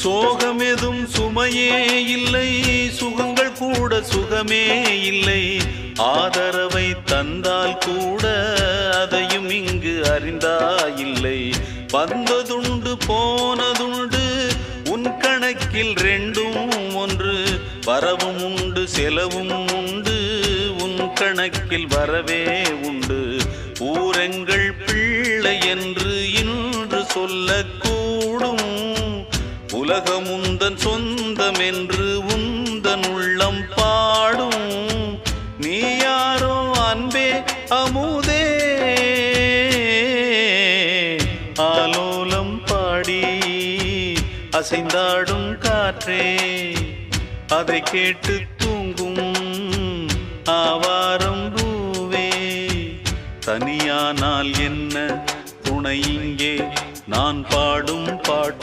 சோகமெதும் சுமையே இல்லை, சுகங்கள் கூட சுகமே இல்லை. ஆதரவை தந்தால் கூட அதையும் இங்கு அறிந்தாயில்லை. வந்ததுண்டு போனதுண்டு உன் கணக்கில் ரெண்டும் ஒன்று. வரவும் உண்டு செலவும் உண்டு, உன் கணக்கில் வரவே உண்டு. ஊரெங்கள் பிள்ளை என்று இன்று சொல்லக்கூடும். உலகம் உந்தன் சொந்தம் என்று உந்தன் உள்ளம் பாடும். நீ யாரோ அன்பே அமுதே, ஆலோலம் பாடி அசைந்தாடும் காற்றே, அதை கேட்டு தூங்கும் ஆவாரம் பூவே. தனியானால் என்ன துணை இங்கே, நான் பாடும் பாட்டு